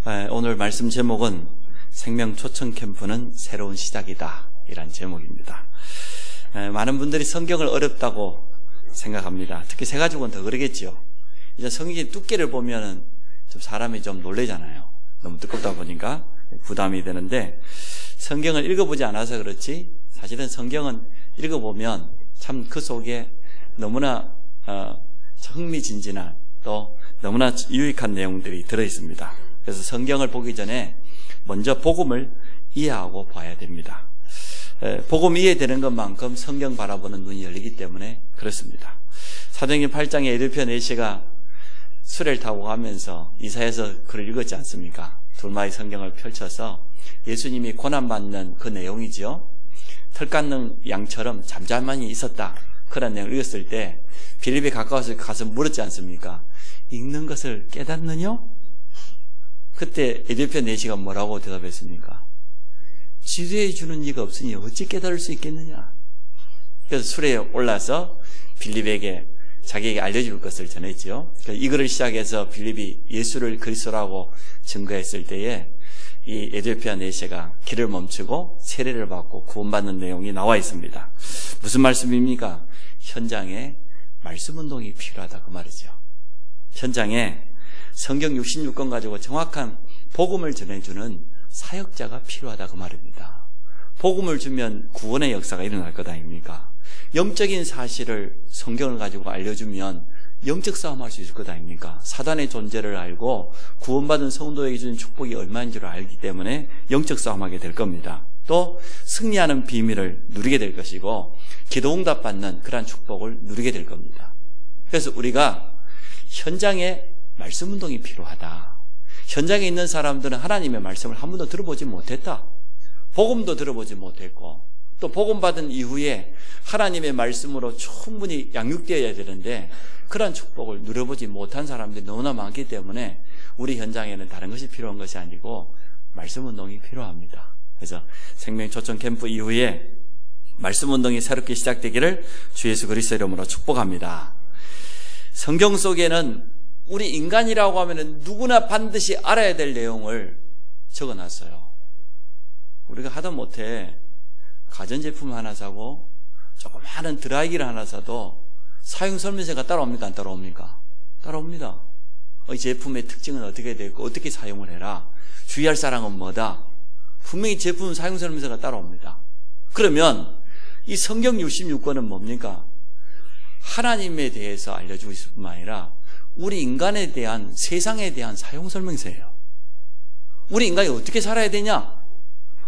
오늘 말씀 제목은 생명 초청 캠프는 새로운 시작이다 이란 제목입니다. 많은 분들이 성경을 어렵다고 생각합니다. 특히 새 가족은 더 그러겠죠. 이제 성경의 두께를 보면은 좀 사람이 좀 놀라잖아요. 너무 두껍다 보니까 부담이 되는데, 성경을 읽어보지 않아서 그렇지 사실은 성경은 읽어보면 참 그 속에 너무나 흥미진진한 또 너무나 유익한 내용들이 들어있습니다. 그래서 성경을 보기 전에 먼저 복음을 이해하고 봐야 됩니다. 복음 이해되는 것만큼 성경 바라보는 눈이 열리기 때문에 그렇습니다. 사도행전 8장에 에디오피아 내시가 수레를 타고 가면서 이사야서 글을 읽었지 않습니까? 두루마리 성경을 펼쳐서 예수님이 고난받는 그 내용이죠. 털 깎는 양처럼 잠잠하니 있었다, 그런 내용을 읽었을 때 빌립에 가까워서 가서 물었지 않습니까? 읽는 것을 깨닫느냐? 그때 에디오피아 내시가 뭐라고 대답했습니까? 지도해 주는 이가 없으니 어찌 깨달을 수 있겠느냐? 그래서 수레에 올라서 빌립에게 자기에게 알려줄 것을 전했죠. 이 글을 시작해서 빌립이 예수를 그리스도라고 증거했을 때에 이 에디오피아 내시가 길을 멈추고 세례를 받고 구원받는 내용이 나와 있습니다. 무슨 말씀입니까? 현장에 말씀 운동이 필요하다, 그 말이죠. 현장에 성경 66권 가지고 정확한 복음을 전해주는 사역자가 필요하다, 그 말입니다. 복음을 주면 구원의 역사가 일어날 것 아닙니까? 영적인 사실을 성경을 가지고 알려주면 영적 싸움할 수 있을 것 아닙니까? 사단의 존재를 알고 구원받은 성도에게 주는 축복이 얼마인 줄 알기 때문에 영적 싸움하게 될 겁니다. 또 승리하는 비밀을 누리게 될 것이고 기도응답 받는 그러한 축복을 누리게 될 겁니다. 그래서 우리가 현장에 말씀 운동이 필요하다. 현장에 있는 사람들은 하나님의 말씀을 한 번도 들어보지 못했다. 복음도 들어보지 못했고 또 복음 받은 이후에 하나님의 말씀으로 충분히 양육되어야 되는데 그런 축복을 누려보지 못한 사람들이 너무나 많기 때문에 우리 현장에는 다른 것이 필요한 것이 아니고 말씀 운동이 필요합니다. 그래서 생명 초청 캠프 이후에 말씀 운동이 새롭게 시작되기를 주 예수 그리스도 이름으로 축복합니다. 성경 속에는 우리 인간이라고 하면 누구나 반드시 알아야 될 내용을 적어놨어요. 우리가 하다못해 가전제품 하나 사고 조그마한 드라이기를 하나 사도 사용설명서가 따라옵니까? 안 따라옵니까? 따라옵니다. 이 제품의 특징은 어떻게 되고 어떻게 사용을 해라, 주의할 사항은 뭐다, 분명히 제품 사용설명서가 따라옵니다. 그러면 이 성경 66권은 뭡니까? 하나님에 대해서 알려주고 있을 뿐만 아니라 우리 인간에 대한, 세상에 대한 사용설명서예요. 우리 인간이 어떻게 살아야 되냐,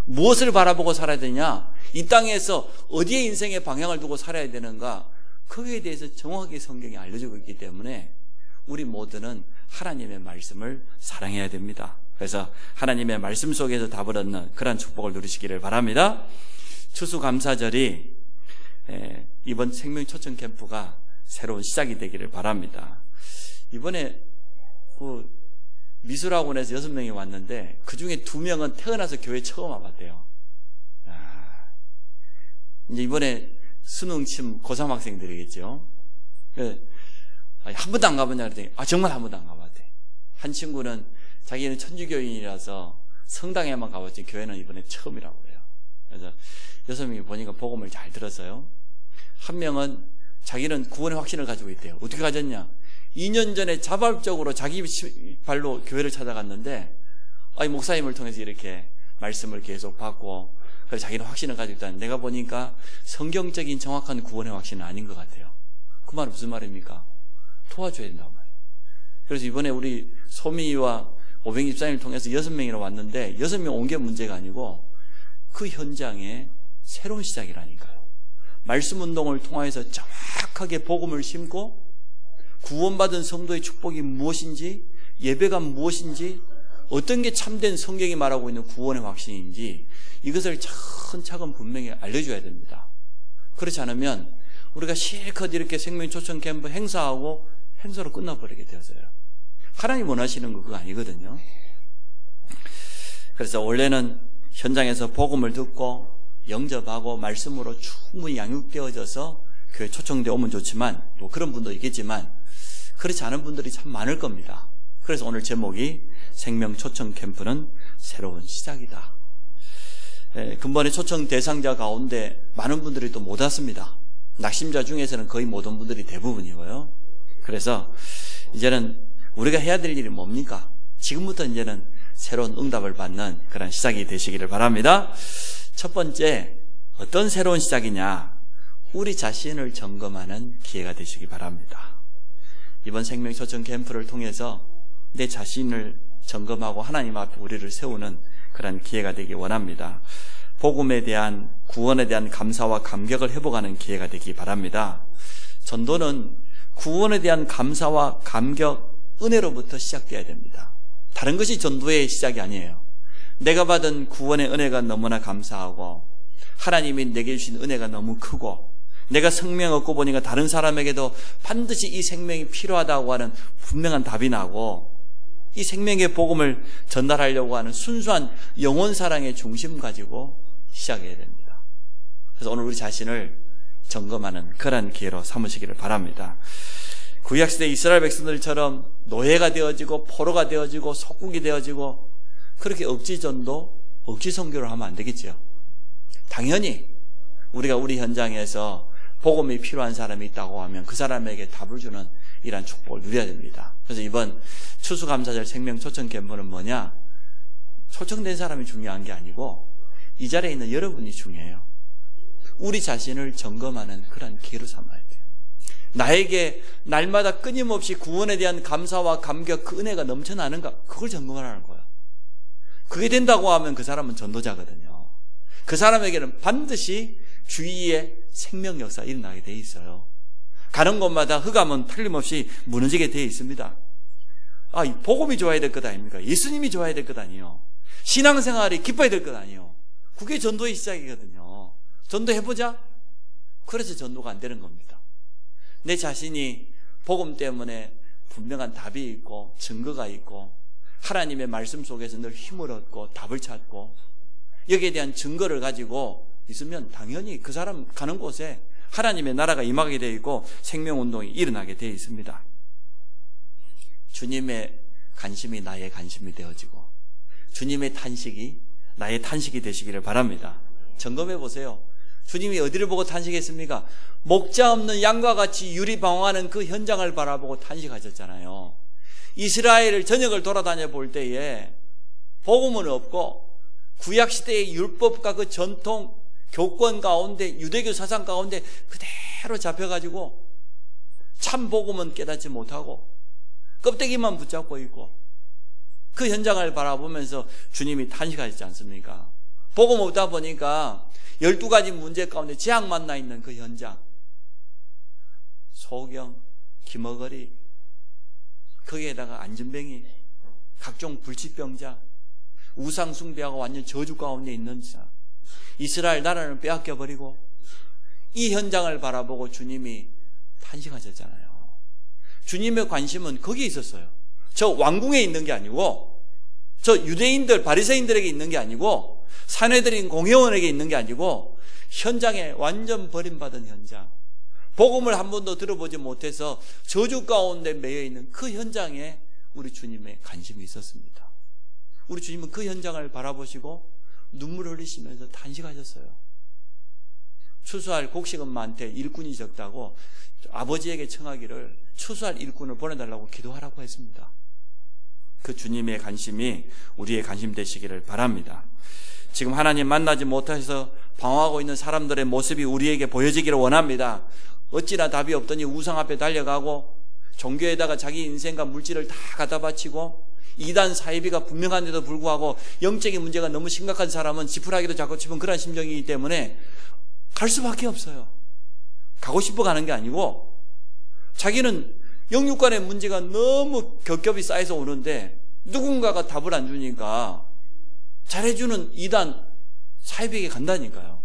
무엇을 바라보고 살아야 되냐, 이 땅에서 어디에 인생의 방향을 두고 살아야 되는가, 거기에 대해서 정확하게 성경이 알려주고 있기 때문에 우리 모두는 하나님의 말씀을 사랑해야 됩니다. 그래서 하나님의 말씀 속에서 답을 얻는 그런 축복을 누리시기를 바랍니다. 추수감사절이 이번 생명 초청 캠프가 새로운 시작이 되기를 바랍니다. 이번에 그 미술학원에서 6명이 왔는데 그 중에 2명은 태어나서 교회 처음 와봤대요. 이제 이번에 수능 침 고3 학생들이겠죠. 한 번도 안 가봤냐 그랬더니 정말 한 번도 안 가봤대. 한 친구는 자기는 천주교인이라서 성당에만 가봤지 교회는 이번에 처음이라고 그래요. 그래서 6명이 보니까 복음을 잘 들었어요. 한 명은 자기는 구원의 확신을 가지고 있대요. 어떻게 가졌냐? 2년 전에 자발적으로 자기 발로 교회를 찾아갔는데 목사님을 통해서 이렇게 말씀을 계속 받고 그래서 자기는 확신을 가지고 있다는, 내가 보니까 성경적인 정확한 구원의 확신은 아닌 것 같아요. 그 말은 무슨 말입니까? 도와줘야 된다고 말이에요. 그래서 이번에 우리 소미와 오병집사님을 통해서 6명이나 왔는데 6명 온 게 문제가 아니고 그 현장에 새로운 시작이라니까요. 말씀 운동을 통해서 정확하게 복음을 심고 구원받은 성도의 축복이 무엇인지, 예배가 무엇인지, 어떤 게 참된 성경이 말하고 있는 구원의 확신인지 이것을 차근차근 분명히 알려줘야 됩니다. 그렇지 않으면 우리가 실컷 이렇게 생명 초청 캠프 행사하고 행사로 끝나버리게 되었어요. 하나님 원하시는 거 그거 아니거든요. 그래서 원래는 현장에서 복음을 듣고 영접하고 말씀으로 충분히 양육되어져서 교회 초청되어 오면 좋지만 또 그런 분도 있겠지만 그렇지 않은 분들이 참 많을 겁니다. 그래서 오늘 제목이 생명 초청 캠프는 새로운 시작이다. 근본의 초청 대상자 가운데 많은 분들이 또 못 왔습니다. 낙심자 중에서는 거의 모든 분들이 대부분이고요. 그래서 이제는 우리가 해야 될 일이 뭡니까? 지금부터 이제는 새로운 응답을 받는 그런 시작이 되시기를 바랍니다. 첫 번째, 어떤 새로운 시작이냐? 우리 자신을 점검하는 기회가 되시기 바랍니다. 이번 생명 초청 캠프를 통해서 내 자신을 점검하고 하나님 앞에 우리를 세우는 그런 기회가 되기 원합니다. 복음에 대한, 구원에 대한 감사와 감격을 회복하는 기회가 되기 바랍니다. 전도는 구원에 대한 감사와 감격, 은혜로부터 시작되어야 됩니다. 다른 것이 전도의 시작이 아니에요. 내가 받은 구원의 은혜가 너무나 감사하고 하나님이 내게 주신 은혜가 너무 크고 내가 생명 얻고 보니까 다른 사람에게도 반드시 이 생명이 필요하다고 하는 분명한 답이 나고 이 생명의 복음을 전달하려고 하는 순수한 영혼 사랑의 중심 가지고 시작해야 됩니다. 그래서 오늘 우리 자신을 점검하는 그런 기회로 삼으시기를 바랍니다. 구약시대 이스라엘 백성들처럼 노예가 되어지고 포로가 되어지고 속국이 되어지고 그렇게 억지 전도, 억지 선교를 하면 안 되겠죠. 당연히 우리가 우리 현장에서 복음이 필요한 사람이 있다고 하면 그 사람에게 답을 주는 이러한 축복을 누려야 됩니다. 그래서 이번 추수감사절 생명 초청 캠프는 뭐냐? 초청된 사람이 중요한 게 아니고 이 자리에 있는 여러분이 중요해요. 우리 자신을 점검하는 그런 기회로 삼아야 돼요. 나에게 날마다 끊임없이 구원에 대한 감사와 감격, 그 은혜가 넘쳐나는가? 그걸 점검하라는 거예요. 그게 된다고 하면 그 사람은 전도자거든요. 그 사람에게는 반드시 주위에 생명 역사가 일어나게 돼 있어요. 가는 곳마다 흑암은 틀림없이 무너지게 돼 있습니다. 이 복음이 좋아야 될 것 아닙니까? 예수님이 좋아야 될 것 아니에요. 신앙생활이 기뻐야 될 것 아니에요. 그게 전도의 시작이거든요. 전도해보자? 그래서 전도가 안 되는 겁니다. 내 자신이 복음 때문에 분명한 답이 있고 증거가 있고 하나님의 말씀 속에서 늘 힘을 얻고 답을 찾고 여기에 대한 증거를 가지고 있으면 당연히 그 사람 가는 곳에 하나님의 나라가 임하게 되어 있고 생명운동이 일어나게 되어 있습니다. 주님의 관심이 나의 관심이 되어지고 주님의 탄식이 나의 탄식이 되시기를 바랍니다. 점검해 보세요. 주님이 어디를 보고 탄식했습니까? 목자 없는 양과 같이 유리방황하는 그 현장을 바라보고 탄식하셨잖아요. 이스라엘 전역을 돌아다녀 볼 때에 복음은 없고 구약시대의 율법과 그 전통 교권 가운데 유대교 사상 가운데 그대로 잡혀가지고 참 복음은 깨닫지 못하고 껍데기만 붙잡고 있고 그 현장을 바라보면서 주님이 탄식하셨지 않습니까? 복음 없다 보니까 12가지 문제 가운데 재앙 만나 있는 그 현장, 소경, 기머거리, 거기에다가 안전뱅이, 각종 불치병자, 우상숭배하고 완전 저주 가운데 있는 자, 이스라엘 나라를 빼앗겨버리고 이 현장을 바라보고 주님이 탄식하셨잖아요. 주님의 관심은 거기에 있었어요. 저 왕궁에 있는 게 아니고 저 유대인들 바리새인들에게 있는 게 아니고 사내들인 공회원에게 있는 게 아니고 현장에 완전 버림받은 현장, 복음을 한 번도 들어보지 못해서 저주 가운데 매여 있는 그 현장에 우리 주님의 관심이 있었습니다. 우리 주님은 그 현장을 바라보시고 눈물을 흘리시면서 탄식하셨어요. 추수할 곡식은 많대 일꾼이 적다고 아버지에게 청하기를 추수할 일꾼을 보내달라고 기도하라고 했습니다. 그 주님의 관심이 우리의 관심 되시기를 바랍니다. 지금 하나님 만나지 못해서 방황하고 있는 사람들의 모습이 우리에게 보여지기를 원합니다. 어찌나 답이 없더니 우상 앞에 달려가고 종교에다가 자기 인생과 물질을 다 갖다 바치고 이단 사이비가 분명한데도 불구하고 영적인 문제가 너무 심각한 사람은 지푸라기도 잡고 싶은 그런 심정이기 때문에 갈 수밖에 없어요. 가고 싶어 가는 게 아니고 자기는 영육간의 문제가 너무 겹겹이 쌓여서 오는데 누군가가 답을 안 주니까 잘해주는 이단 사이비에게 간다니까요.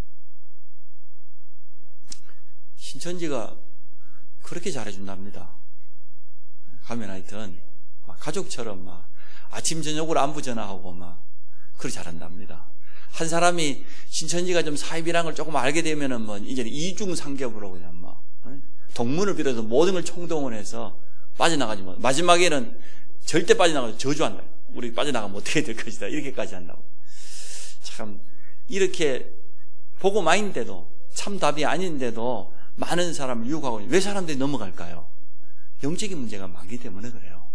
신천지가 그렇게 잘해준답니다. 가면 하여튼 막 가족처럼 막 아침 저녁으로 안부 전화하고 막 그렇게 잘한답니다. 한 사람이 신천지가 좀 사입이란 걸 조금 알게 되면은 뭐 이제 이중삼겹으로 그냥 막 동문을 빌어서 모든 걸 총동원해서 빠져나가지 뭐 마지막에는 절대 빠져나가서 저주한다. 우리 빠져나가면 어떻게 될 것이다. 이렇게까지 한다고. 참 이렇게 복음 아닌데도, 참 답이 아닌데도 많은 사람을 유혹하고, 왜 사람들이 넘어갈까요? 영적인 문제가 많기 때문에 그래요.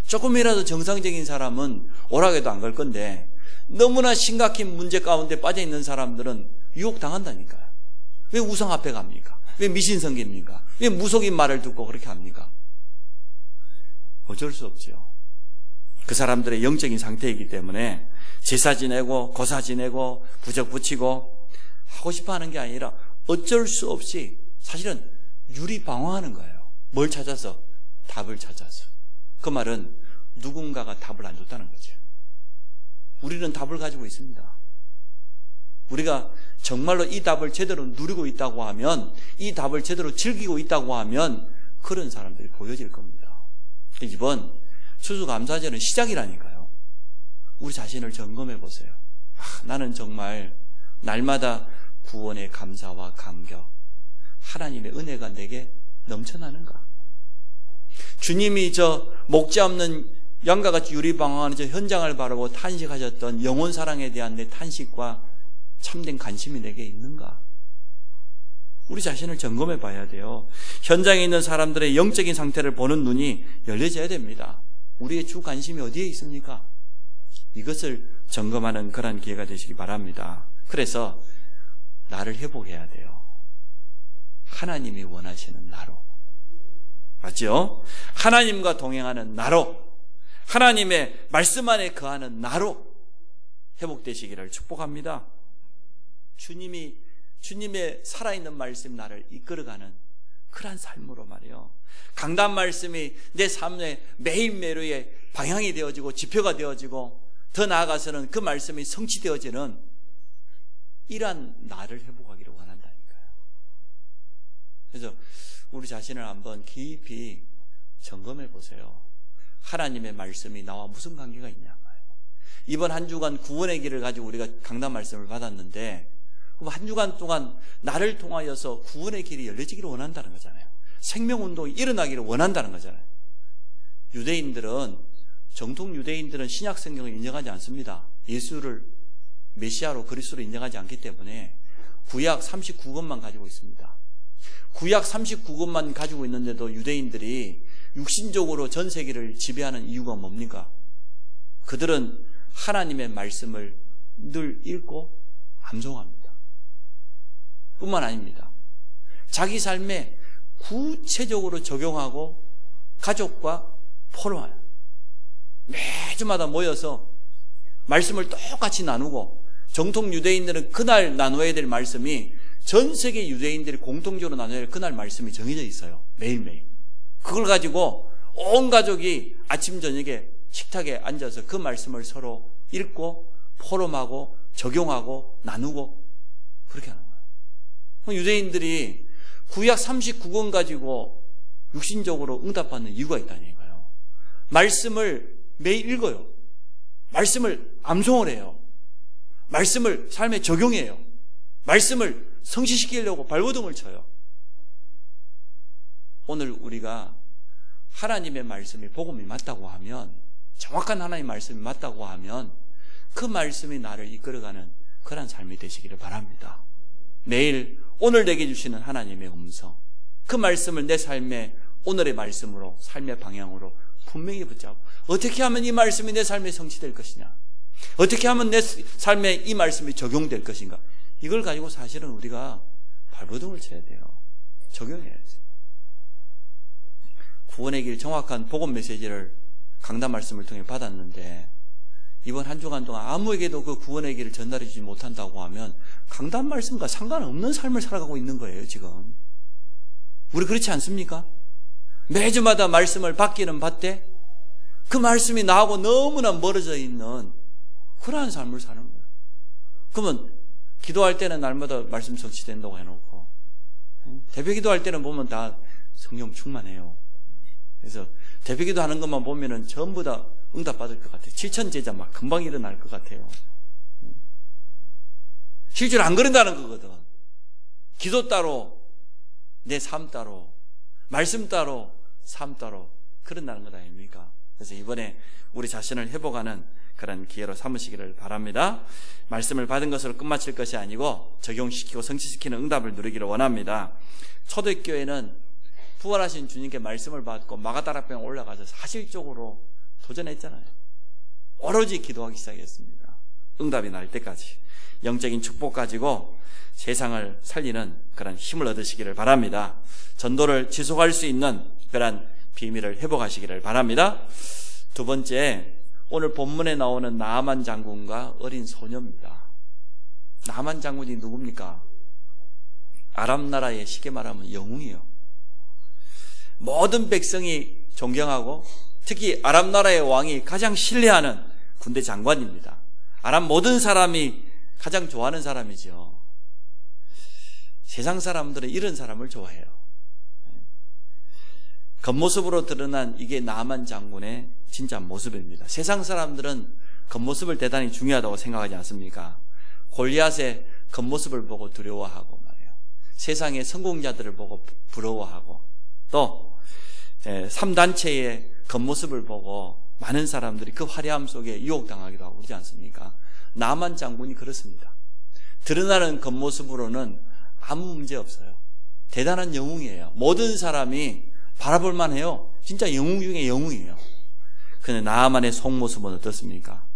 조금이라도 정상적인 사람은 오락에도 안 갈 건데, 너무나 심각한 문제 가운데 빠져있는 사람들은 유혹당한다니까요. 왜 우상 앞에 갑니까? 왜 미신성계입니까? 왜 무속인 말을 듣고 그렇게 합니까? 어쩔 수 없죠. 그 사람들의 영적인 상태이기 때문에 제사 지내고 고사 지내고 부적 붙이고 하고 싶어 하는 게 아니라 어쩔 수 없이 사실은 유리방황하는 거예요. 뭘 찾아서? 답을 찾아서. 그 말은 누군가가 답을 안 줬다는 거죠. 우리는 답을 가지고 있습니다. 우리가 정말로 이 답을 제대로 누리고 있다고 하면, 이 답을 제대로 즐기고 있다고 하면 그런 사람들이 보여질 겁니다. 이번 추수감사절은 시작이라니까요. 우리 자신을 점검해 보세요. 나는 정말 날마다 구원의 감사와 감격, 하나님의 은혜가 내게 넘쳐나는가? 주님이 저 목자 없는 양과 같이 유리방황하는 저 현장을 바라보고 탄식하셨던 영혼 사랑에 대한 내 탄식과 참된 관심이 내게 있는가? 우리 자신을 점검해 봐야 돼요. 현장에 있는 사람들의 영적인 상태를 보는 눈이 열려져야 됩니다. 우리의 주 관심이 어디에 있습니까? 이것을 점검하는 그런 기회가 되시기 바랍니다. 그래서 나를 회복해야 돼요. 하나님이 원하시는 나로. 맞죠? 하나님과 동행하는 나로, 하나님의 말씀 안에 거하는 나로 회복되시기를 축복합니다. 주님의 살아있는 말씀 나를 이끌어가는 그러한 삶으로 말이에요. 강단 말씀이 내 삶의 매일매일의 방향이 되어지고 지표가 되어지고, 더 나아가서는 그 말씀이 성취되어지는 이러한 나를 회복하기를 원한다니까요. 그래서 우리 자신을 한번 깊이 점검해 보세요. 하나님의 말씀이 나와 무슨 관계가 있냐. 이번 한 주간 구원의 길을 가지고 우리가 강단 말씀을 받았는데, 그럼 한 주간 동안 나를 통하여서 구원의 길이 열려지기를 원한다는 거잖아요. 생명운동이 일어나기를 원한다는 거잖아요. 정통 유대인들은 신약 성경을 인정하지 않습니다. 예수를 메시아로 그리스도로 인정하지 않기 때문에 구약 39권만 가지고 있습니다. 구약 39권만 가지고 있는데도 유대인들이 육신적으로 전 세계를 지배하는 이유가 뭡니까? 그들은 하나님의 말씀을 늘 읽고 암송합니다. 뿐만 아닙니다. 자기 삶에 구체적으로 적용하고 가족과 포럼해요. 매주마다 모여서 말씀을 똑같이 나누고, 정통 유대인들은 그날 나눠야 될 말씀이 전 세계 유대인들이 공통적으로 나눠야 할 그날 말씀이 정해져 있어요. 매일매일. 그걸 가지고 온 가족이 아침 저녁에 식탁에 앉아서 그 말씀을 서로 읽고 포럼하고 적용하고 나누고 그렇게 하는 거예요. 유대인들이 구약 39권 가지고 육신적으로 응답받는 이유가 있다니까요. 말씀을 매일 읽어요. 말씀을 암송을 해요. 말씀을 삶에 적용해요. 말씀을 성취시키려고 발버둥을 쳐요. 오늘 우리가 하나님의 말씀이 복음이 맞다고 하면, 정확한 하나님의 말씀이 맞다고 하면 그 말씀이 나를 이끌어가는 그런 삶이 되시기를 바랍니다. 매일 오늘 내게 주시는 하나님의 음성, 그 말씀을 내 삶의 오늘의 말씀으로, 삶의 방향으로 분명히 붙잡고, 어떻게 하면 이 말씀이 내 삶에 성취될 것이냐, 어떻게 하면 내 삶에 이 말씀이 적용될 것인가, 이걸 가지고 사실은 우리가 발버둥을 쳐야 돼요. 적용해야죠. 구원의 길 정확한 복음 메시지를 강단 말씀을 통해 받았는데, 이번 한 주간 동안 아무에게도 그 구원의 길을 전달해 주지 못한다고 하면 강단 말씀과 상관없는 삶을 살아가고 있는 거예요, 지금. 우리 그렇지 않습니까? 매주마다 말씀을 받기는 받되 그 말씀이 나하고 너무나 멀어져 있는 그러한 삶을 사는 거예요. 그러면 기도할 때는 날마다 말씀 성취된다고 해놓고, 대표 기도할 때는 보면 다 성령 충만해요. 그래서 대표 기도하는 것만 보면은 전부 다 응답받을 것 같아요. 7천 제자 막 금방 일어날 것 같아요. 실제로 안 그런다는 거거든. 기도 따로, 내 삶 따로, 말씀 따로, 삶 따로 그런다는 것 아닙니까? 그래서 이번에 우리 자신을 회복하는 그런 기회로 삼으시기를 바랍니다. 말씀을 받은 것으로 끝마칠 것이 아니고 적용시키고 성취시키는 응답을 누리기를 원합니다. 초대교회는 부활하신 주님께 말씀을 받고 마가다락방에 올라가서 사실적으로 도전했잖아요. 오로지 기도하기 시작했습니다. 응답이 날 때까지 영적인 축복 가지고 세상을 살리는 그런 힘을 얻으시기를 바랍니다. 전도를 지속할 수 있는 그런 비밀을 회복하시기를 바랍니다. 두 번째, 오늘 본문에 나오는 나아만 장군과 어린 소녀입니다. 나아만 장군이 누굽니까? 아람 나라의 쉽게 말하면 영웅이에요. 모든 백성이 존경하고 특히 아람 나라의 왕이 가장 신뢰하는 군대 장관입니다. 아람 모든 사람이 가장 좋아하는 사람이죠. 세상 사람들은 이런 사람을 좋아해요. 겉모습으로 드러난 이게 나아만 장군의 진짜 모습입니다. 세상 사람들은 겉모습을 대단히 중요하다고 생각하지 않습니까? 골리앗의 겉모습을 보고 두려워하고 말이에요. 세상의 성공자들을 보고 부러워하고 또 3단체의 겉모습을 보고 많은 사람들이 그 화려함 속에 유혹당하기도 하고 그러지 않습니까? 나아만 장군이 그렇습니다. 드러나는 겉모습으로는 아무 문제 없어요. 대단한 영웅이에요. 모든 사람이 바라볼 만해요. 진짜 영웅 중에 영웅이에요. 그런데 나아만의 속모습은 어떻습니까?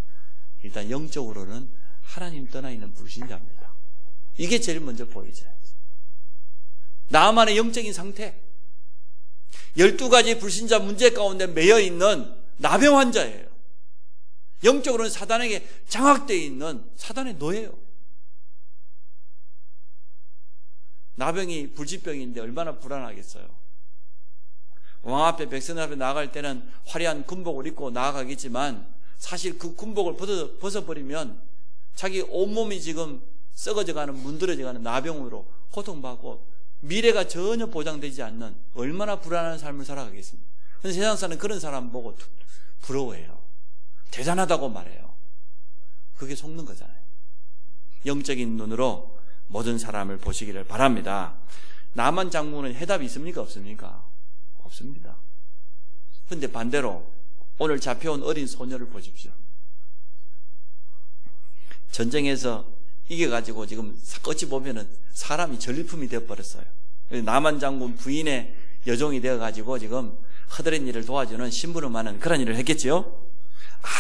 일단 영적으로는 하나님 떠나 있는 불신자입니다. 이게 제일 먼저 보이죠. 나아만의 영적인 상태, 12가지 불신자 문제 가운데 매여 있는 나병 환자예요. 영적으로는 사단에게 장악되어 있는 사단의 노예예요. 나병이 불치병인데 얼마나 불안하겠어요. 왕 앞에 백성 앞에 나아갈 때는 화려한 군복을 입고 나아가겠지만 사실 그 군복을 벗어버리면 자기 온몸이 지금 썩어져가는 문드러져가는 나병으로 고통받고 미래가 전혀 보장되지 않는 얼마나 불안한 삶을 살아가겠습니까? 그런데 세상 사람은 그런 사람 보고 부러워해요. 대단하다고 말해요. 그게 속는 거잖아요. 영적인 눈으로 모든 사람을 보시기를 바랍니다. 나아만 장군은 해답이 있습니까? 없습니까? 없습니다. 그런데 반대로 오늘 잡혀온 어린 소녀를 보십시오. 전쟁에서 이겨가지고 지금 어찌 보면은 사람이 전리품이 되어버렸어요. 나아만 장군 부인의 여종이 되어가지고 지금 허드렛 일을 도와주는 심부름하는 그런 일을 했겠지요.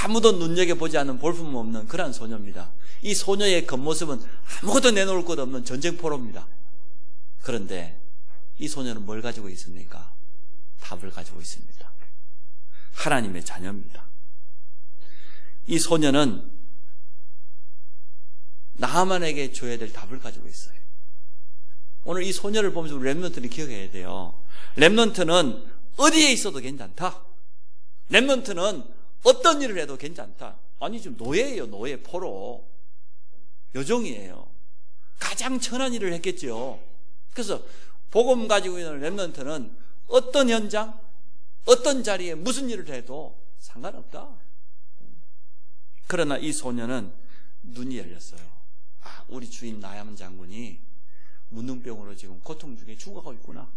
아무도 눈여겨보지 않는 볼품 없는 그런 소녀입니다. 이 소녀의 겉모습은 아무것도 내놓을 것 없는 전쟁포로입니다. 그런데 이 소녀는 뭘 가지고 있습니까? 답을 가지고 있습니다. 하나님의 자녀입니다. 이 소녀는 나아만에게 줘야 될 답을 가지고 있어요. 오늘 이 소녀를 보면서 우리 렘넌트는 기억해야 돼요. 렘넌트는 어디에 있어도 괜찮다. 렘넌트는 어떤 일을 해도 괜찮다. 아니 지금 노예예요. 노예, 포로. 여종이에요. 가장 천한 일을 했겠죠. 그래서 복음 가지고 있는 렘넌트는 어떤 현장, 어떤 자리에 무슨 일을 해도 상관없다. 그러나 이 소녀는 눈이 열렸어요. 아, 우리 주인 나아만 장군이 문둥병으로 지금 고통 중에 죽어가고 있구나.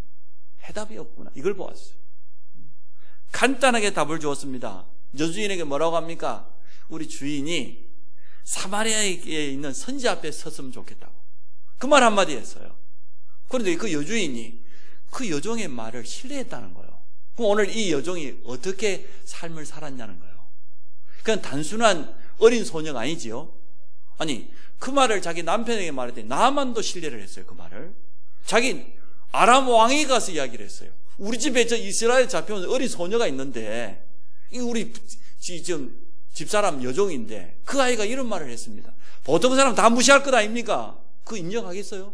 해답이 없구나. 이걸 보았어요. 간단하게 답을 주었습니다. 여주인에게 뭐라고 합니까? 우리 주인이 사마리아에 있는 선지 앞에 섰으면 좋겠다고. 그 말 한마디 했어요. 그런데 그 여주인이 그 여종의 말을 신뢰했다는 거예요. 그럼 오늘 이 여종이 어떻게 삶을 살았냐는 거예요. 그냥 단순한 어린 소녀가 아니지요. 아니 그 말을 자기 남편에게 말했더니 나아만도 신뢰를 했어요. 그 말을 자기 아람 왕이 가서 이야기를 했어요. 우리 집에 저 이스라엘 잡혀온 어린 소녀가 있는데 이 우리 지금 집사람 여종인데 그 아이가 이런 말을 했습니다. 보통 사람 다 무시할 것 아닙니까? 그거 인정하겠어요?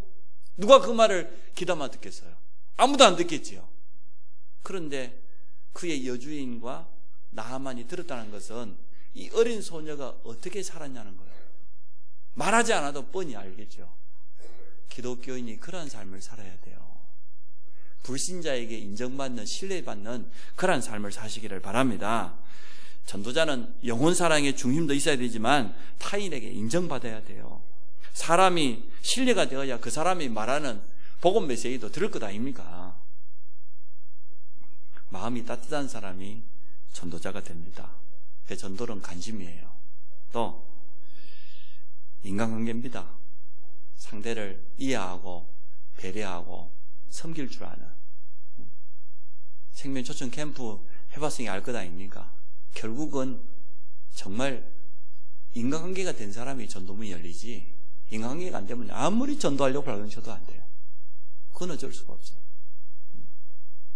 누가 그 말을 귀담아 듣겠어요? 아무도 안 듣겠지요. 그런데 그의 여주인과 나아만이 들었다는 것은 이 어린 소녀가 어떻게 살았냐는 거예요. 말하지 않아도 뻔히 알겠죠. 기독교인이 그러한 삶을 살아야 돼요. 불신자에게 인정받는, 신뢰받는 그러한 삶을 사시기를 바랍니다. 전도자는 영혼 사랑의 중심도 있어야 되지만 타인에게 인정받아야 돼요. 사람이 신뢰가 되어야 그 사람이 말하는 복음 메시지도 들을 것 아닙니까? 마음이 따뜻한 사람이 전도자가 됩니다. 그 전도는 관심이에요. 또 인간관계입니다. 상대를 이해하고 배려하고 섬길 줄 아는. 생명초청 캠프 해봤으니 알 것 아닙니까? 결국은 정말 인간관계가 된 사람이 전도문이 열리지, 인간관계가 안 되면 아무리 전도하려고 하셔도 안 돼요. 그건 어쩔 수가 없어요.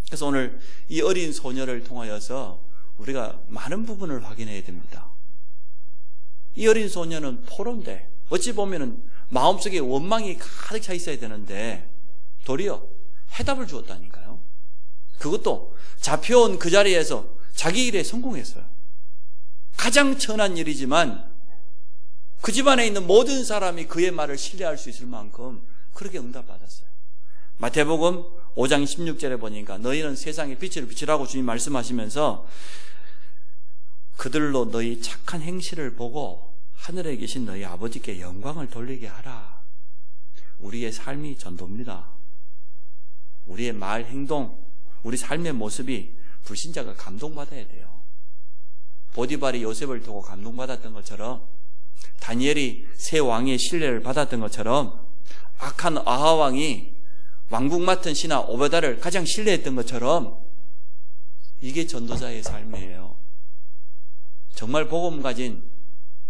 그래서 오늘 이 어린 소녀를 통하여서 우리가 많은 부분을 확인해야 됩니다. 이 어린 소녀는 포로인데 어찌 보면은 마음속에 원망이 가득 차 있어야 되는데 도리어 해답을 주었다니까요. 그것도 잡혀온 그 자리에서 자기 일에 성공했어요. 가장 천한 일이지만 그 집안에 있는 모든 사람이 그의 말을 신뢰할 수 있을 만큼 그렇게 응답받았어요. 마태복음 5장 16절에 보니까 너희는 세상의 빛을 비추라고 주님 말씀하시면서 그들로 너희 착한 행실을 보고 하늘에 계신 너희 아버지께 영광을 돌리게 하라. 우리의 삶이 전도입니다. 우리의 말, 행동, 우리 삶의 모습이 불신자가 감동받아야 돼요. 보디발이 요셉을 두고 감동받았던 것처럼, 다니엘이 새 왕의 신뢰를 받았던 것처럼, 악한 아하 왕이 왕국 맡은 신하 오베다를 가장 신뢰했던 것처럼, 이게 전도자의 삶이에요. 정말 복음 가진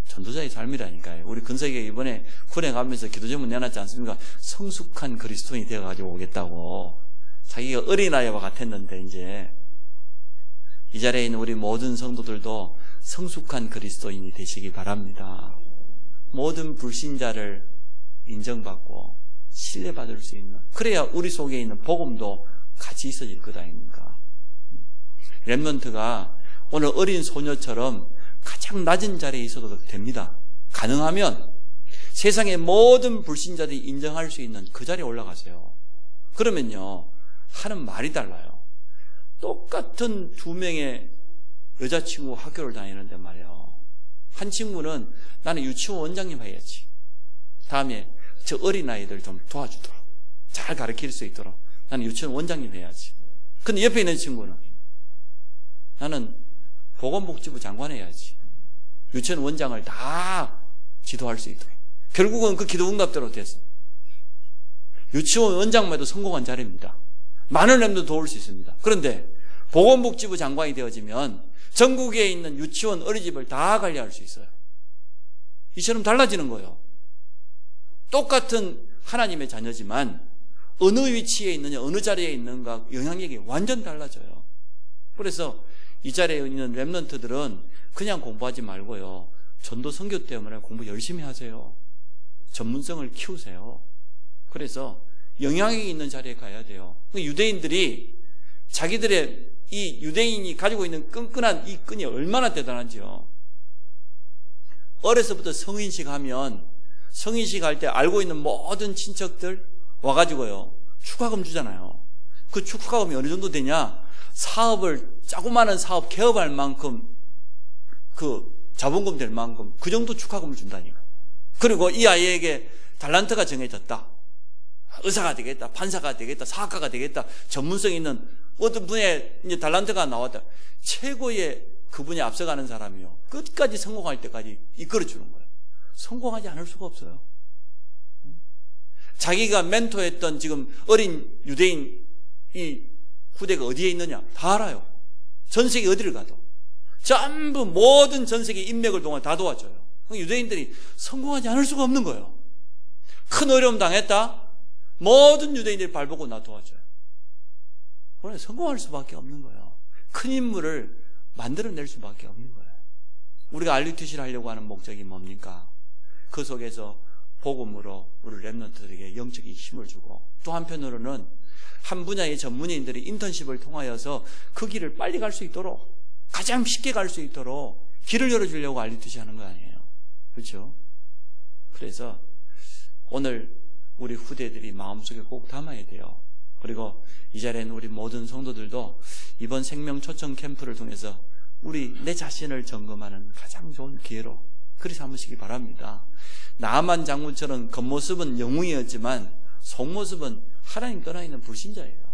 전도자의 삶이라니까요. 우리 근석이가 이번에 군에 가면서 기도제문 내놨지 않습니까? 성숙한 그리스도인이 되어가지고 오겠다고. 자기가 어린아이와 같았는데 이제 이 자리에 있는 우리 모든 성도들도 성숙한 그리스도인이 되시기 바랍니다. 모든 불신자를 인정받고 신뢰받을 수 있는, 그래야 우리 속에 있는 복음도 같이 있어질 것 아닙니까? 렘넌트가 오늘 어린 소녀처럼 가장 낮은 자리에 있어도 됩니다. 가능하면 세상의 모든 불신자들이 인정할 수 있는 그 자리에 올라가세요. 그러면요, 하는 말이 달라요. 똑같은 두 명의 여자친구 학교를 다니는데 말이에요. 한 친구는 나는 유치원 원장님 해야지. 다음에 저 어린아이들 좀 도와주도록, 잘 가르칠 수 있도록 나는 유치원 원장님 해야지. 근데 옆에 있는 친구는 나는 보건복지부 장관 해야지. 유치원 원장을 다 지도할 수 있도록. 결국은 그 기도 응답대로 됐어. 유치원 원장만 해도 성공한 자리입니다. 많은 렘도 도울 수 있습니다. 그런데 보건복지부 장관이 되어지면 전국에 있는 유치원, 어린이집을 다 관리할 수 있어요. 이처럼 달라지는 거예요. 똑같은 하나님의 자녀지만 어느 위치에 있느냐, 어느 자리에 있는가 영향력이 완전 달라져요. 그래서 이 자리에 있는 렘넌트들은 그냥 공부하지 말고요, 전도 선교 때문에 공부 열심히 하세요. 전문성을 키우세요. 그래서 영향력이 있는 자리에 가야 돼요. 유대인들이 자기들의 이 유대인이 가지고 있는 끈끈한 이 끈이 얼마나 대단한지요. 어려서부터 성인식 하면 성인식 할 때 알고 있는 모든 친척들 와가지고요, 축하금 주잖아요. 그 축하금이 어느 정도 되냐, 사업을, 조그마한 사업 개업할 만큼 그 자본금 될 만큼 그 정도 축하금을 준다니까. 그리고 이 아이에게 달란트가 정해졌다. 의사가 되겠다, 판사가 되겠다, 사학가가 되겠다, 전문성 있는 어떤 분야에 이제 달란트가 나왔다. 최고의 그 분야에 앞서가는 사람이요, 끝까지 성공할 때까지 이끌어주는 거예요. 성공하지 않을 수가 없어요. 자기가 멘토했던 지금 어린 유대인 이 후대가 어디에 있느냐 다 알아요. 전 세계 어디를 가도 전부 모든 전 세계 인맥을 동안 다 도와줘요. 유대인들이 성공하지 않을 수가 없는 거예요. 큰 어려움 당했다, 모든 유대인들이 발보고 나 도와줘요. 그러니 성공할 수밖에 없는 거예요. 큰 인물을 만들어낼 수밖에 없는 거예요. 우리가 RUTC를 하려고 하는 목적이 뭡니까? 그 속에서 복음으로 우리 렘넌트들에게 영적인 힘을 주고, 또 한편으로는 한 분야의 전문인들이 인턴십을 통하여서 그 길을 빨리 갈 수 있도록, 가장 쉽게 갈 수 있도록 길을 열어주려고 RUTC 하는 거 아니에요. 그렇죠? 그래서 오늘 우리 후대들이 마음속에 꼭 담아야 돼요. 그리고 이 자리에는 우리 모든 성도들도 이번 생명 초청 캠프를 통해서 내 자신을 점검하는 가장 좋은 기회로 그리 삼으시기 바랍니다. 나만 장군처럼 겉모습은 영웅이었지만 속모습은 하나님 떠나 있는 불신자예요.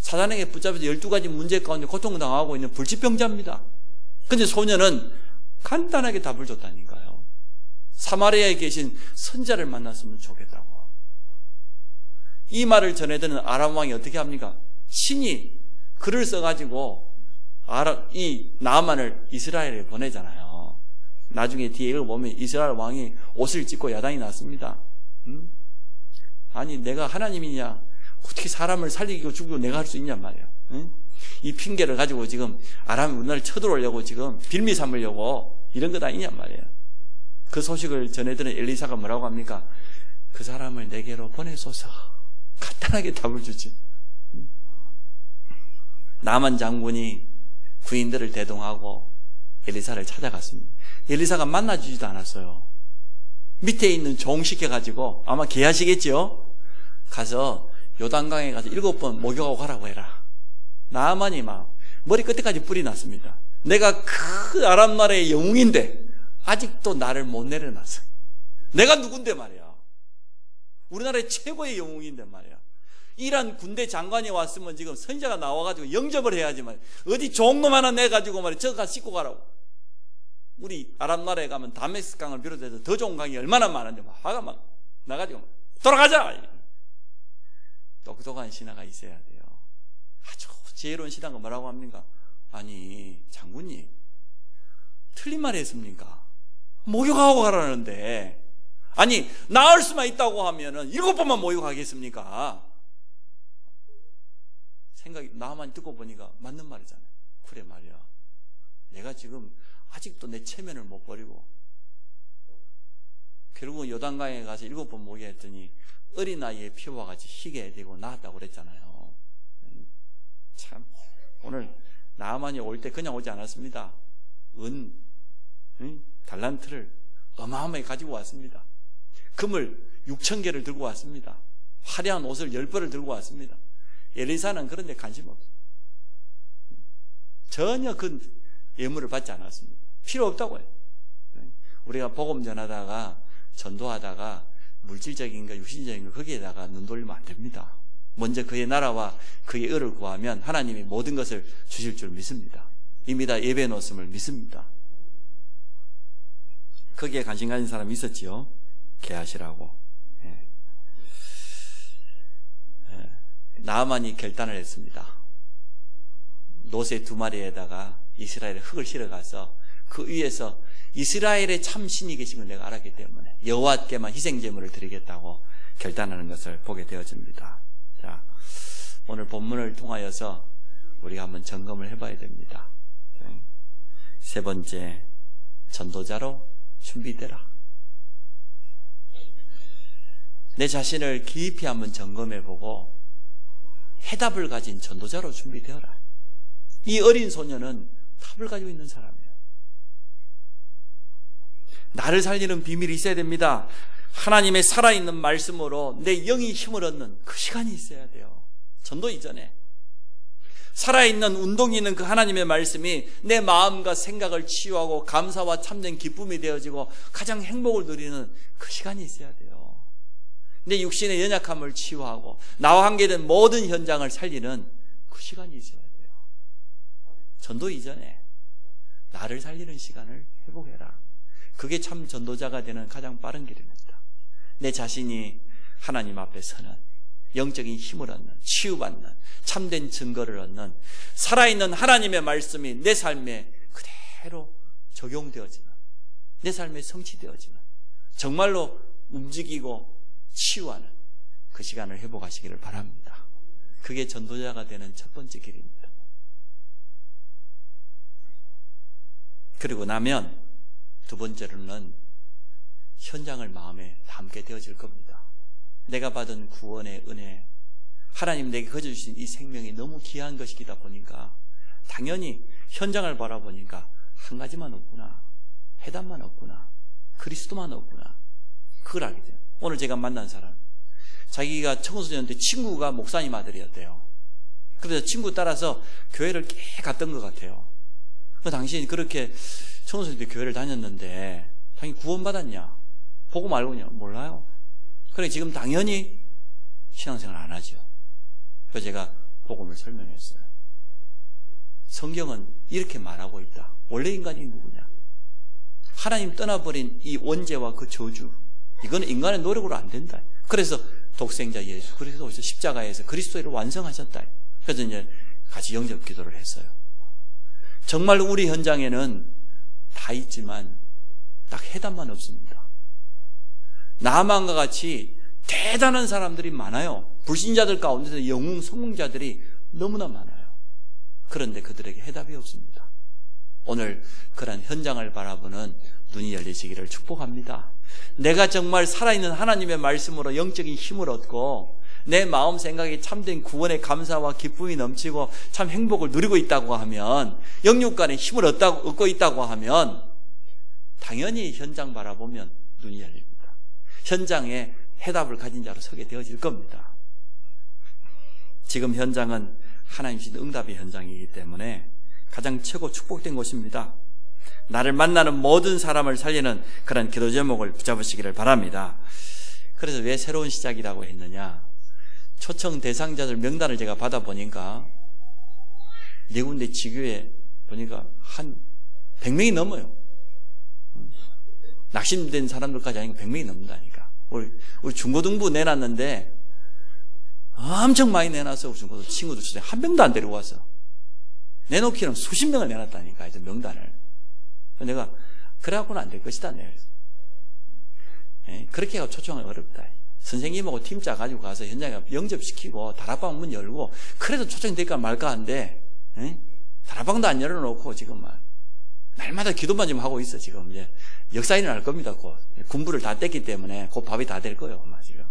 사단에게 붙잡혀서 12가지 문제 가운데 고통당하고 있는 불치병자입니다. 근데 소녀는 간단하게 답을 줬다니까요. 사마리아에 계신 선자를 만났으면 좋겠다고. 이 말을 전해드는 아람 왕이 어떻게 합니까? 친히 글을 써가지고 이 나아만을 이스라엘에 보내잖아요. 나중에 뒤에 읽어보면 이스라엘 왕이 옷을 찢고 야단이 났습니다. 아니 내가 하나님이냐, 어떻게 사람을 살리고 죽이고 내가 할 수 있냔 말이야. 이 핑계를 가지고 지금 아람이 우리나라를 쳐들어오려고 지금 빌미 삼으려고 이런 거 다 있냔 말이에요. 그 소식을 전해드는 엘리사가 뭐라고 합니까? 그 사람을 내게로 보내소서. 간단하게 답을 주지. 나만 장군이 구인들을 대동하고 엘리사를 찾아갔습니다. 엘리사가 만나주지도 않았어요. 밑에 있는 종 시켜가지고, 아마 계하시겠죠? 가서 요단강에 가서 7번 목욕하고 가라고 해라. 나아만이 막 머리 끝에까지 뿔이 났습니다. 내가 그 아람 나라의 영웅인데 아직도 나를 못 내려놨어. 내가 누군데 말이야. 우리나라의 최고의 영웅인데 말이야. 이란 군대 장관이 왔으면 지금 선지자가 나와가지고 영접을 해야지만, 어디 좋은 놈 하나 내가지고 말이야, 저거 가서 씻고 가라고. 우리 아랍 나라에 가면 다메스크 강을 비롯해서 더 좋은 강이 얼마나 많은데 막 화가 막 나가지고 돌아가자. 똑똑한 신하가 있어야 돼요. 아주 지혜로운 신하가 뭐라고 합니까? 아니 장군님, 틀린 말 했습니까? 목욕하고 가라는데, 아니 나을 수만 있다고 하면은 7번만 목욕하겠습니까? 생각이, 나만 듣고 보니까 맞는 말이잖아요. 그래 말이야, 내가 지금 아직도 내 체면을 못 버리고 결국은 요단강에 가서 7번 목욕했더니 어린아이의 피와 같이 희게 되고 나았다고 그랬잖아요. 참, 오늘 나아만이 올 때 그냥 오지 않았습니다. 달란트를 어마어마하게 가지고 왔습니다. 금을 6,000개를 들고 왔습니다. 화려한 옷을 10벌을 들고 왔습니다. 엘리사는 그런 데 관심 없어요. 전혀 그 예물을 받지 않았습니다. 필요 없다고 해요. 우리가 복음 전하다가 전도하다가 물질적인 거, 육신적인 거 거기에다가 눈 돌리면 안 됩니다. 먼저 그의 나라와 그의 의를 구하면 하나님이 모든 것을 주실 줄 믿습니다. 이미 다 예배해 놓았음을 믿습니다. 거기에 관심 가진 사람이 있었지요. 게하시라고. 나아만이 결단을 했습니다. 노새 2마리에다가 이스라엘의 흙을 실어가서 그 위에서 이스라엘의 참 신이 계신 걸 내가 알았기 때문에 여호와께만 희생제물을 드리겠다고 결단하는 것을 보게 되어집니다. 자, 오늘 본문을 통하여서 우리가 한번 점검을 해봐야 됩니다. 세 번째, 전도자로 준비되라. 내 자신을 깊이 한번 점검해보고 해답을 가진 전도자로 준비되어라. 이 어린 소녀는 답을 가지고 있는 사람이에요. 나를 살리는 비밀이 있어야 됩니다. 하나님의 살아있는 말씀으로 내 영이 힘을 얻는 그 시간이 있어야 돼요. 전도 이전에 살아있는 운동이 있는 그 하나님의 말씀이 내 마음과 생각을 치유하고 감사와 참된 기쁨이 되어지고 가장 행복을 누리는 그 시간이 있어야 돼요. 내 육신의 연약함을 치유하고 나와 관계된 모든 현장을 살리는 그 시간이 있어야 돼요. 전도 이전에 나를 살리는 시간을 회복해라. 그게 참 전도자가 되는 가장 빠른 길입니다. 내 자신이 하나님 앞에 서는, 영적인 힘을 얻는, 치유받는, 참된 증거를 얻는, 살아있는 하나님의 말씀이 내 삶에 그대로 적용되어지는, 내 삶에 성취되어지는, 정말로 움직이고 치유하는 그 시간을 회복하시기를 바랍니다. 그게 전도자가 되는 첫 번째 길입니다. 그리고 나면 두 번째로는 현장을 마음에 담게 되어질 겁니다. 내가 받은 구원의 은혜, 하나님 내게 거저주신 이 생명이 너무 귀한 것이다 보니까 당연히 현장을 바라보니까 한 가지만 없구나, 해답만 없구나, 그리스도만 없구나, 그걸 알게 돼요. 오늘 제가 만난 사람, 자기가 청소년인데 친구가 목사님 아들이었대요. 그래서 친구 따라서 교회를 꽤 갔던 것 같아요. 당신이 그렇게 청소년 때 교회를 다녔는데 당연히 구원받았냐? 보고 말고냐? 몰라요. 그래 지금 당연히 신앙생활 안 하죠. 그래서 제가 복음을 설명했어요. 성경은 이렇게 말하고 있다. 원래 인간이 누구냐? 하나님 떠나버린 이 원죄와 그 저주, 이거는 인간의 노력으로 안 된다. 그래서 독생자 예수 그리스도 십자가에서 그리스도를 완성하셨다. 그래서 이제 같이 영접 기도를 했어요. 정말 우리 현장에는 다 있지만 딱 해답만 없습니다. 나만과 같이 대단한 사람들이 많아요. 불신자들 가운데서 영웅 성공자들이 너무나 많아요. 그런데 그들에게 해답이 없습니다. 오늘 그런 현장을 바라보는 눈이 열리시기를 축복합니다. 내가 정말 살아있는 하나님의 말씀으로 영적인 힘을 얻고 내 마음 생각에 참된 구원의 감사와 기쁨이 넘치고 참 행복을 누리고 있다고 하면, 영육간의 힘을 얻고 있다고 하면 당연히 현장 바라보면 눈이 열립니다. 현장에 해답을 가진 자로 서게 되어질 겁니다. 지금 현장은 하나님 주신 응답의 현장이기 때문에 가장 최고 축복된 곳입니다. 나를 만나는 모든 사람을 살리는 그런 기도 제목을 붙잡으시기를 바랍니다. 그래서 왜 새로운 시작이라고 했느냐? 초청 대상자들 명단을 제가 받아보니까 네 군데 지교에 보니까 한 100명이 넘어요. 낙심된 사람들까지 아니고 100명이 넘는다니까. 우리 중고등부 내놨는데 엄청 많이 내놔서 중고등부 친구들 중에 한 명도 안 데리고 와서 내놓기는 수십 명을 내놨다니까, 이제 명단을. 내가 그래갖고는 안 될 것이다. 내가 그렇게 해서 초청하기 어렵다. 선생님하고 팀 짜가지고 가서 현장에 영접시키고 다락방 문 열고 그래도 초청이 될까 말까 한데, 다락방도 안 열어놓고 지금 막 날마다 기도만 좀 하고 있어. 지금 이제 역사 일어날 겁니다. 곧 군부를 다 뗐기 때문에 곧 밥이 다 될 거예요, 아마 지금.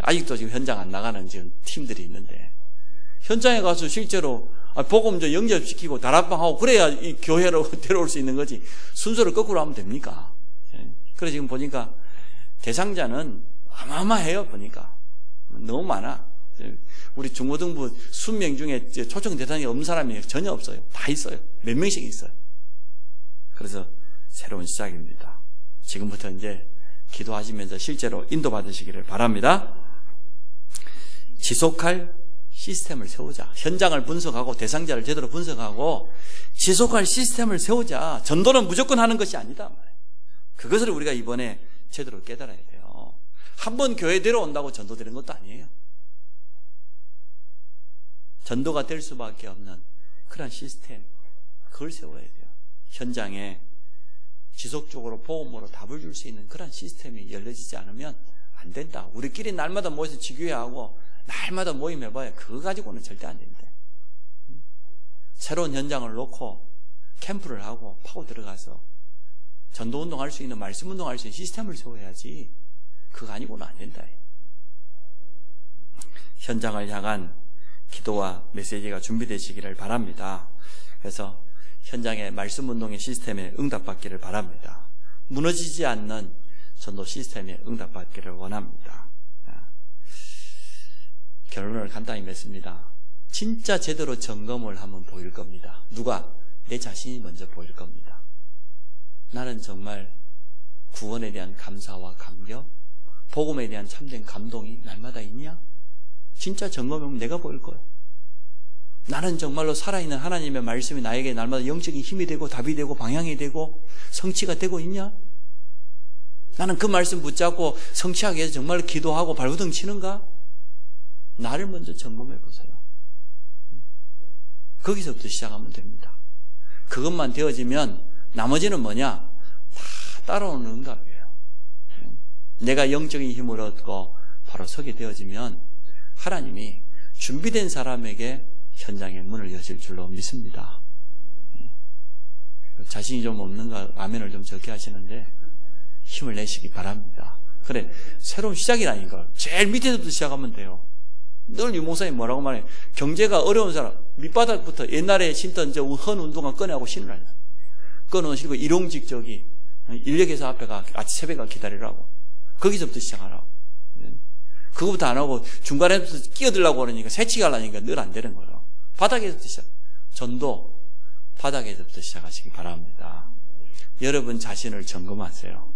아직도 지금 현장 안 나가는 지금 팀들이 있는데, 현장에 가서 실제로 복음 좀 영접시키고 다락방하고 그래야 이 교회로 데려올 수 있는 거지, 순서를 거꾸로 하면 됩니까? 그래서 지금 보니까 대상자는 어마어마해요. 보니까 너무 많아. 우리 중고등부 20명 중에 초청 대상이 없는 사람이 전혀 없어요. 다 있어요. 몇 명씩 있어요. 그래서 새로운 시작입니다. 지금부터 이제 기도하시면서 실제로 인도받으시기를 바랍니다. 지속할 시스템을 세우자. 현장을 분석하고 대상자를 제대로 분석하고 지속할 시스템을 세우자. 전도는 무조건 하는 것이 아니다. 그것을 우리가 이번에 제대로 깨달아야 돼요. 한번 교회 데려온다고 전도 되는 것도 아니에요. 전도가 될 수밖에 없는 그런 시스템, 그걸 세워야 돼요. 현장에 지속적으로 복음으로 답을 줄 수 있는 그런 시스템이 열려지지 않으면 안 된다. 우리끼리 날마다 모여서 지교회하고 날마다 모임해봐야 그거 가지고는 절대 안 된다. 새로운 현장을 놓고 캠프를 하고 파고 들어가서 전도운동 할 수 있는, 말씀운동 할 수 있는 시스템을 세워야지 그거 아니고는 안 된다. 현장을 향한 기도와 메시지가 준비되시기를 바랍니다. 그래서 현장의 말씀운동의 시스템에 응답받기를 바랍니다. 무너지지 않는 전도 시스템에 응답받기를 원합니다. 결론을 간단히 맺습니다. 진짜 제대로 점검을 하면 보일 겁니다. 누가? 내 자신이 먼저 보일 겁니다. 나는 정말 구원에 대한 감사와 감격, 복음에 대한 참된 감동이 날마다 있냐? 진짜 점검하면 내가 보일 거예요. 나는 정말로 살아있는 하나님의 말씀이 나에게 날마다 영적인 힘이 되고 답이 되고 방향이 되고 성취가 되고 있냐? 나는 그 말씀 붙잡고 성취하기 위해서 정말로 기도하고 발버둥 치는가? 나를 먼저 점검해 보세요. 거기서부터 시작하면 됩니다. 그것만 되어지면 나머지는 뭐냐? 다 따라오는 응답이에요. 내가 영적인 힘을 얻고 바로 서게 되어지면 하나님이 준비된 사람에게 현장의 문을 여실 줄로 믿습니다. 자신이 좀 없는가 아멘을 좀 적게 하시는데 힘을 내시기 바랍니다. 그래, 새로운 시작이라니까. 제일 밑에서부터 시작하면 돼요. 늘 유목사님 뭐라고 말해? 경제가 어려운 사람 밑바닥부터 옛날에 신던 저 헌 운동화 꺼내고 신으라. 꺼내시고 일용직 저기 인력회사 앞에 가 아침 새벽에 기다리라고. 거기서부터 시작하라고. 그거부터 안 하고 중간에부터 끼어들려고 그러니까 새치기 하려니까 늘 안 되는 거예요. 바닥에서부터 시작. 전도 바닥에서부터 시작하시기 바랍니다. 여러분 자신을 점검하세요.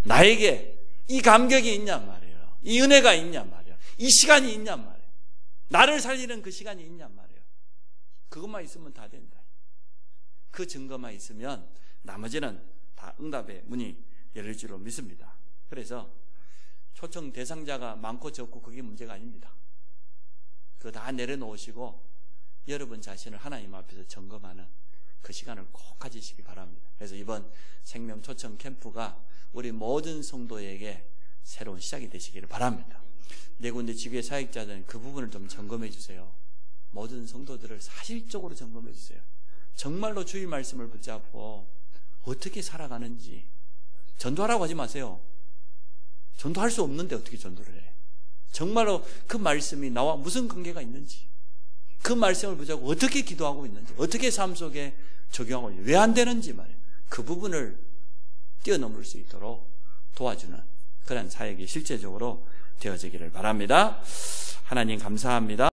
나에게 이 감격이 있냔 말이에요. 이 은혜가 있냔 말이에요. 이 시간이 있냔 말이에요. 나를 살리는 그 시간이 있냔 말이에요. 그것만 있으면 다 된다. 그 증거만 있으면 나머지는 다 응답의 문이 열릴 줄로 믿습니다. 그래서 초청 대상자가 많고 적고 그게 문제가 아닙니다. 그거 다 내려놓으시고 여러분 자신을 하나님 앞에서 점검하는 그 시간을 꼭 가지시기 바랍니다. 그래서 이번 생명 초청 캠프가 우리 모든 성도에게 새로운 시작이 되시기를 바랍니다. 네 군데 지교회 사역자들은 그 부분을 좀 점검해 주세요. 모든 성도들을 사실적으로 점검해 주세요. 정말로 주의 말씀을 붙잡고 어떻게 살아가는지. 전도하라고 하지 마세요. 전도할 수 없는데 어떻게 전도를 해? 정말로 그 말씀이 나와 무슨 관계가 있는지, 그 말씀을 붙잡고 어떻게 기도하고 있는지, 어떻게 삶 속에 적용하고 있는지, 왜 안 되는지 말이에요. 그 부분을 뛰어넘을 수 있도록 도와주는 그런 사역이 실제적으로 되어지기를 바랍니다. 하나님 감사합니다.